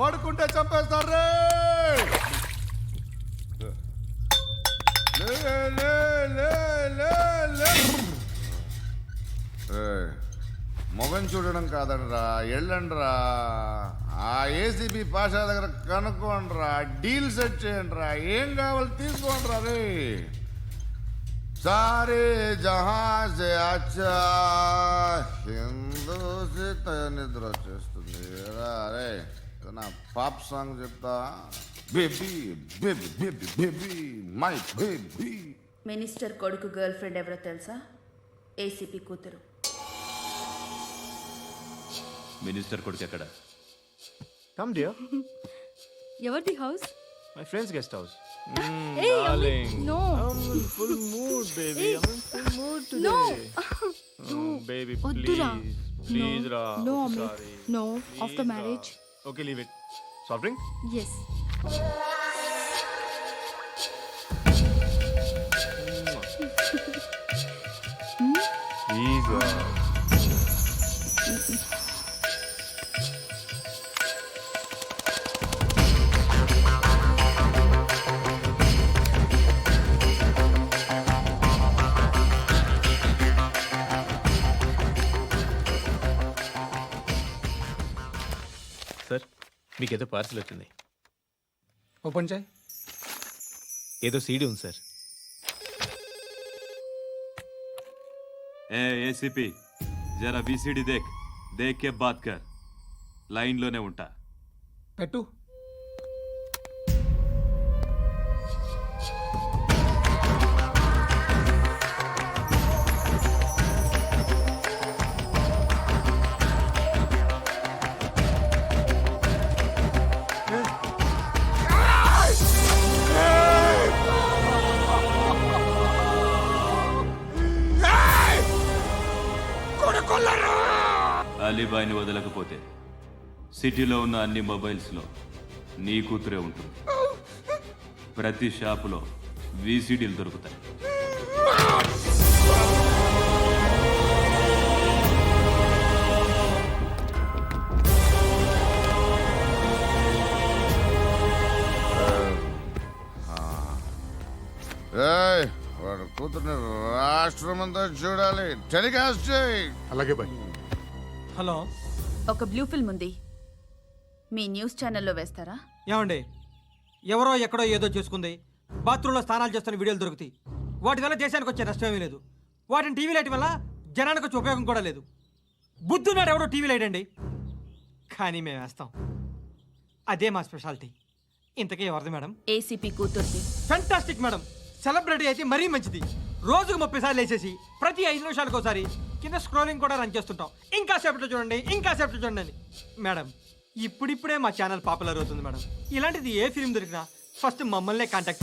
పడుకుంటే చంపేస్తారు రే. మొగం చూడడం కాదండ్రా, వెళ్ళండ్రా. ఆ ఏసీబీ పాషా దగ్గర కనుక్కోండ్రా, డీల్ సెట్ చేయండిరా, ఏం కావాలి తీసుకోండిరా రే. సారే జహాజే అచ్చా హిందూ నిద్ర వచ్చేస్తుంది అరే. నా పాప్ సాంగ్ చెప్తా. Baby baby baby baby my baby. Minister కొడుకు గర్ల్ ఫ్రెండ్ ఎవరో తెలుసా? ఏసీపీ కూతురు. మినిస్టర్ కొడుకు ఎక్కడ? Come dear. ఎవరిది house? My friend's guest house. Hey, Darling. no. I'm in full mood, baby. Hey. I'm in full mood today. No. Baby, వద్దురా. please. Please, No. Ra. No, I'm Amit. sorry. No. Please, After Ra. marriage. Okay, leave it. Soft drink? Yes. Please, Ra. Sir మీకేదో parcel వచ్చింది. Open చేయి. ఏదో CD ఉంది sir. ACP జరా బీసీడీ దేక్ కే బాత్ కర్. లైన్లోనే ఉంటా. పెట్టు. అలీబాయిని వదలకపోతే సిటీలో ఉన్న అన్ని మొబైల్స్లో నీ కూతురే ఉంటుంది. ప్రతి షాపులో వీసీడీలు దొరుకుతాయి. వాడు కూతుర్ని రాష్ట్రమంతా చూడాలి. టెలికాస్ట్ చేయి. అలాగే బాయ్. హలో, ఒక బ్లూ ఫిల్మ్ ఉంది, మీ న్యూస్ ఛానల్లో వేస్తారా? ఏమండి, ఎవరో ఎక్కడో ఏదో చేసుకుంది, బాత్రూంలో స్నానాలు చేస్తున్న వీడియోలు దొరుకుతాయి. వాటి వల్ల దేశానికి వచ్చే నష్టమేమీ లేదు. వాటిని టీవీ లైట్ వల్ల జనానికి వచ్చే ఉపయోగం కూడా లేదు. బుద్ధున్నాడు ఎవడో టీవీ లైట్ అండి, కానీ మేము వేస్తాం. అదే మా స్పెషాలిటీ. ఇంతకీ ఎవరిది మేడం? ఏసీపీ కూతుర్ది. Fantastic madam. సెలబ్రిటీ అయితే మరీ మంచిది. రోజుకు 30 సార్లు వేసేసి ప్రతి 5 నిమిషాలకు ఒకసారి కింద స్క్రోలింగ్ కూడా రన్ చేస్తుంటాం. ఇంకా సేపట్లో చూడండి, ఇంకా సేపట్లో చూడండి అని. మేడం, ఇప్పుడిప్పుడే మా ఛానల్ పాపులర్ అవుతుంది మేడం. ఇలాంటిది ఏ ఫిల్మ్ దొరికినా ఫస్ట్ మమ్మల్నే కాంటాక్ట్.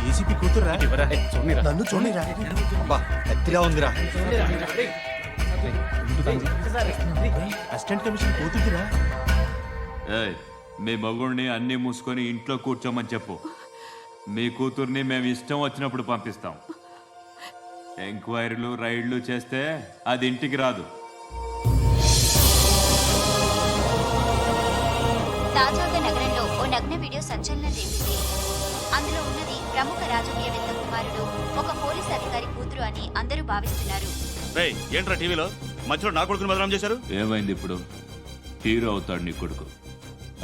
ఏసీపీ కూతురా? నన్ను చూడరా. బా ఎత్తిగా ఉందిరా. అసిస్టెంట్ కమిషన్ కూతురా? మీ మగుడిని అన్నీ మూసుకొని ఇంట్లో కూర్చోమని చెప్పు. మీ కూతుర్ని మేము ఇష్టం వచ్చినప్పుడు పంపిస్తాం. ఎంక్వైరీలు రైడ్లు చేస్తే అది ఇంటికి రాదు. తాజాగా నగరంలో ఓ నగ్న వీడియో సంచలనం రేపింది. అందులో ఉన్నది ప్రముఖ రాజకీయవేత్త కుమారుడు, ఒక పోలీస్ అధికారి కూతురు అని అందరూ భావిస్తున్నారు. ఏంట్రా టీవీలో మధ్యలో నా కొడుకుని బదనాం చేశారు? ఏమైంది ఇప్పుడు? హీరో అవుతాడు నీ కొడుకు.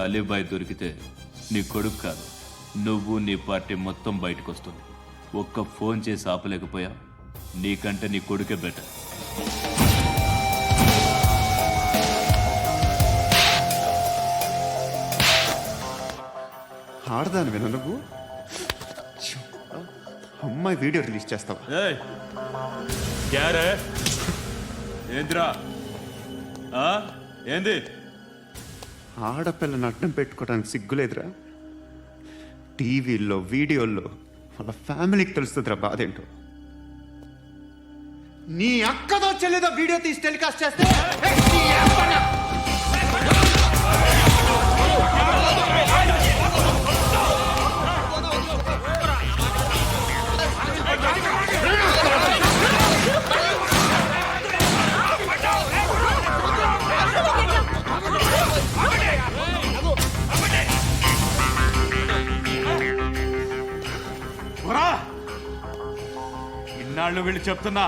అలీబాయ్ దొరికితే నీ కొడుకు కాదు, నువ్వు నీ పార్టీ మొత్తం బయటకు వస్తుంది. ఒక్క ఫోన్ చేసి ఆపలేకపోయా, నీకంటే నీ కొడుకే బెటర్. ఆడదాను విన నువ్వు. అమ్మాయి వీడియో రిలీజ్ చేస్తావా? ఏంద్రా ఏంది? ఆడపిల్లని అడ్డం పెట్టుకోవడానికి సిగ్గులేదురా? టీవీల్లో వీడియోల్లో వాళ్ళ ఫ్యామిలీకి తెలుస్తుందిరా బాధ ఏంటో. నీ అక్కదో చెల్లిదో వీడియో తీసి టెలికాస్ట్ చేస్తే ఇన్నాళ్ళు వీళ్ళు చెప్తున్నా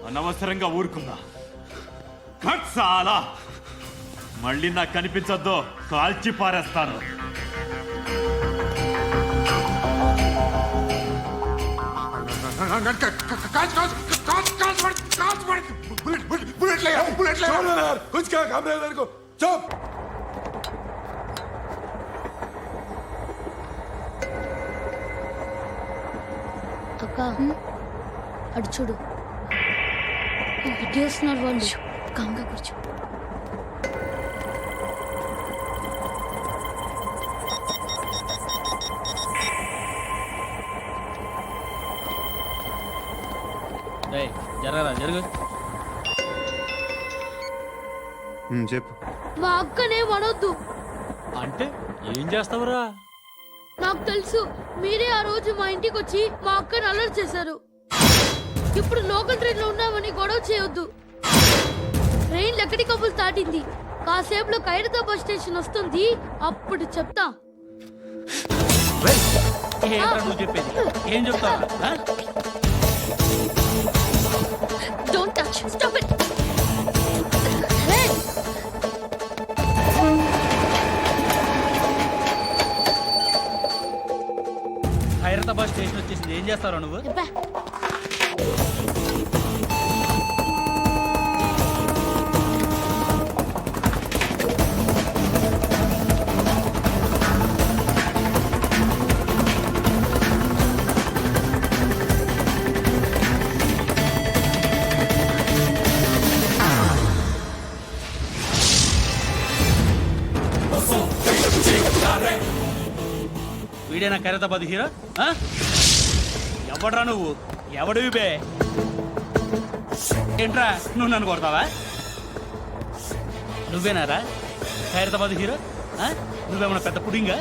అనవసరంగా ఊరుకున్నా. చాలా మళ్ళీ నాకు కనిపించొద్దు, కాల్చి పారేస్తాను. అక్క అటు చూడు ఇటేస్తున్నారు వాళ్ళు. కంగా కూర్చో. జరగరా జరుగు. చెప్పు. మా అక్కనే వడొద్దు. అంటే ఏం చేస్తావురా? నాకు తెలుసు, మీరే ఆ రోజు మా ఇంటికి వచ్చి మా అక్కని అలర్ట్ చేశారు. ఇప్పుడు లోకల్ ట్రైన్ లో ఉన్నామని గొడవ చేయొద్దు. ట్రైన్ లక్కడి కబుల్ దాటింది. కాసేపులో ఖైరతాబాద్ స్టేషన్ వస్తుంది, అప్పుడు చెప్తా. నువ్వు చెప్పేది ఏం చెప్తావు? Don't touch, stop it. Hyderabad station వచ్చేసింది, ఏం చేస్తారా నువ్వు? వీడేనా ఖైరతాబాద్ హీరో? ఎవడ్రా నువ్వు? ఎవడివి బే? ఏంట్రా నువ్వు నన్ను కొడతావా? నువ్వేనారా ఖైరతాబాద్ హీరో? నువ్వేమన్నా పెద్ద పుడింగా?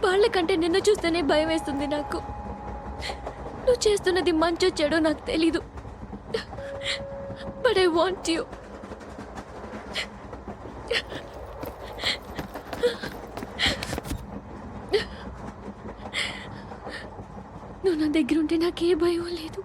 వాళ్ళకంటే నిన్ను చూస్తేనే భయం వేస్తుంది నాకు. నువ్వు చేస్తున్నది మంచో చెడో నాకు తెలీదు, బట్ ఐ వాంట్ యూ. నువ్వు నా దగ్గర ఉంటే నాకే భయం లేదు.